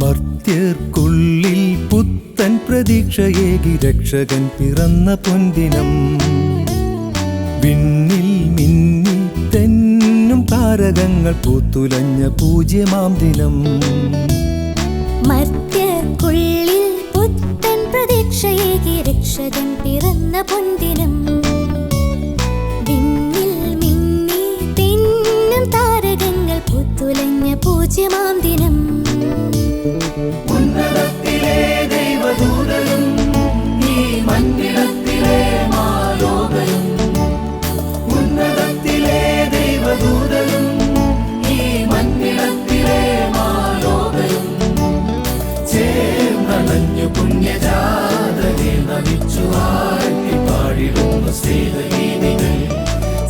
മർത്യർക്കുള്ളിൽ പുത്തൻ പ്രതീക്ഷയേകി രക്ഷകൻ പിറന്ന പൊൻദിനം. വിണ്ണിൽ മിന്നി തെന്നും താരകങ്ങൾ പൂത്തുലഞ്ഞ പൂജ്യമാം ദിനം. മർത്യർക്കുള്ളിൽ പുത്തൻ പ്രതീക്ഷയേകി രക്ഷകൻ പിറന്ന പൊൻദിനം. വിണ്ണിൽ മിന്നി തെന്നും താരകങ്ങൾ പൂത്തുലഞ്ഞ പൂജ്യമാം ദിനം. ഉന്നതത്തിലെ ദൈവദൂതനും ഈ മണ്ണിടത്തിലെ മാലോകരും. ഉന്നതത്തിലെ ദൈവദൂതനും ഈ മണ്ണിടത്തിലെ മാലോകരും. ചേർന്നണഞ്ഞു പുണ്യജാതനെ നമിച്ചു ആഴ്ത്തി പാടിടുന്നു സ്നേഹഗീതികൾ.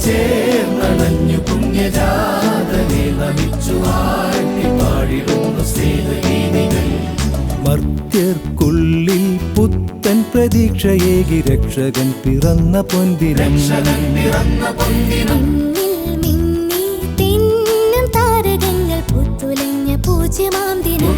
ചേർന്നണഞ്ഞു പുണ്യജാതനെ നമിച്ചു ആഴ്ത്തി പാടിടുന്നു സ്നേഹഗീതികൾ. മർത്യർക്കുള്ളിൽ പുത്തൻ പ്രതീക്ഷയേകി രക്ഷകൻ പിറന്ന പൊൻദിനം. വിണ്ണിൽ മിന്നി തെന്നും താരകങ്ങൾ പൂത്തുലഞ്ഞ പൂജ്യമാം ദിനം.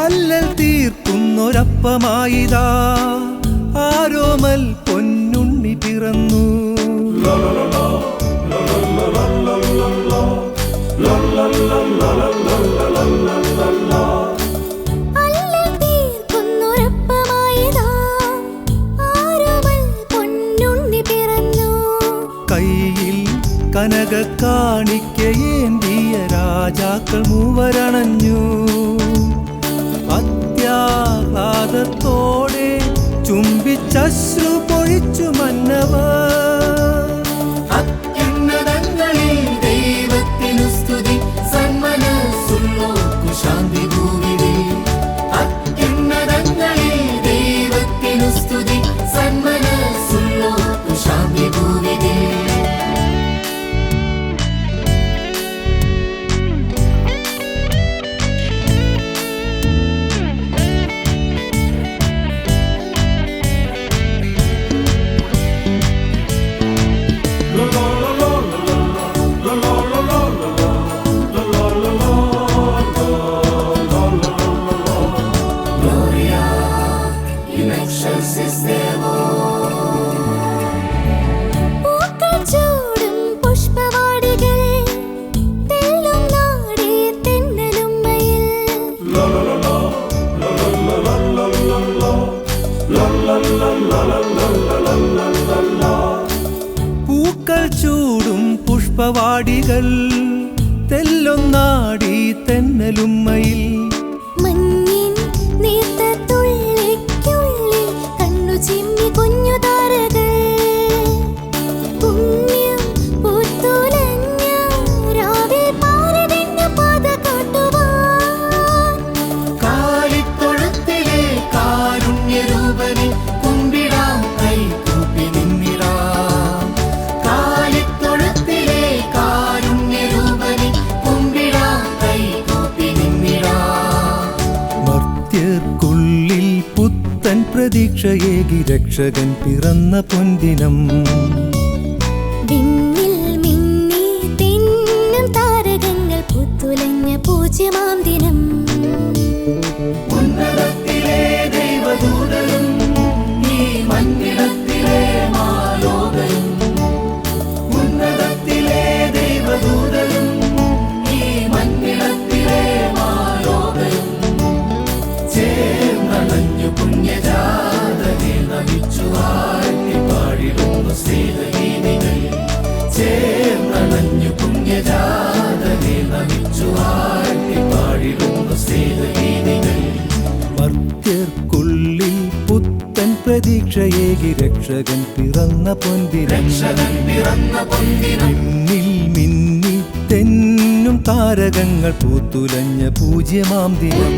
അല്ലൽ തീർക്കുന്നൊരപ്പമായിതാ ആരോമൽ പൊന്നുണ്ണി പിറന്നു. അല്ലൽ തീർക്കുന്നൊരപ്പമായിതാ ആരോമൽ പൊന്നുണ്ണി പിറന്നു. കയ്യിൽ കനക കാണിക്കയേന്തിയ രാജാക്കൾ മൂവരണഞ്ഞു. അത്യാഹ്ലാദത്തോടെ ചുംബിച്ചശ്രു പൊഴിച്ചു മന്നവർ. അത്യുന്നതങ്ങളിൽ ദൈവത്തിനു സ്തുതി, സന്മനസ്സുള്ളോർക്കു ശാന്തി ഭൂമിയിൽ. അത്യുന്നതങ്ങളിൽ ദൈവത്തിനു സ്തുതി, സന്മനസ്സുള്ളോർക്കു ശാന്തി ഭൂമിയിൽ. പൂക്കൾ ചൂടും പുഷ്പവാടികൾ തെല്ലും നാടേ തെന്നലുമ്മയിൽ. പൂക്കൾ ചൂടും പുഷ്പവാടികൾ തെല്ലൊന്നാടി തെന്നലുമ്മയിൽ. മഞ്ഞിൻ നീർത്ത തുള്ളിക്കുള്ളിൽ കണ്ണു ചിമ്മി കുഞ്ഞു താരകൾ. പുണ്യം പൂത്തുലഞ്ഞ രാവിൽ പാരതിന്റെ പാത കാട്ടുവാൻ. കാലിത്തൊഴുത്തിലെ കാരുണ്യരൂപനെ കുമ്പിടാം കൈകൂപ്പി നിന്നിടാം. കാലിത്തൊഴുത്തിലെ കാരുണ്യരൂപനെ കുമ്പിടാം കൈകൂപ്പി നിന്നിടാം. മർത്യർക്കുള്ളിൽ പുത്തൻ പ്രതീക്ഷയേകി രക്ഷകൻ പിറന്ന പൊൻദിനം. വിണ്ണിൽ മിന്നി തെന്നും താരകങ്ങൾ പൂത്തുലഞ്ഞ പൂജ്യമാം ദിനം. ഉന്നതത്തിലെ ദൈവദൂതരും ഈ മണ്ണിടത്തിലെ മാലോകരും. ഉന്നതത്തിലെ ദൈവദൂതരും ഈ മണ്ണിടത്തിലെ മാലോകരും ചേർന്നണഞ്ഞു പുണ്യജാതനെ നമിച്ചു വാഴ്ത്തി പാടിടുന്നു സ്നേഹഗീതികൾ. ചേർന്നണഞ്ഞു പുണ്യജാതനെ നമിച്ചു വാഴ്ത്തി പാടിടുന്നു സ്നേഹഗീതികൾ. മർത്യർക്കുള്ളിൽ പുത്തൻ പ്രതീക്ഷയേകി രക്ഷകൻ പിറന്ന പൊൻദിനം. മിന്നിൽ മിന്നി തെന്നും താരകങ്ങൾ പൂത്തുലഞ്ഞ പൂജ്യമാം ദിനം.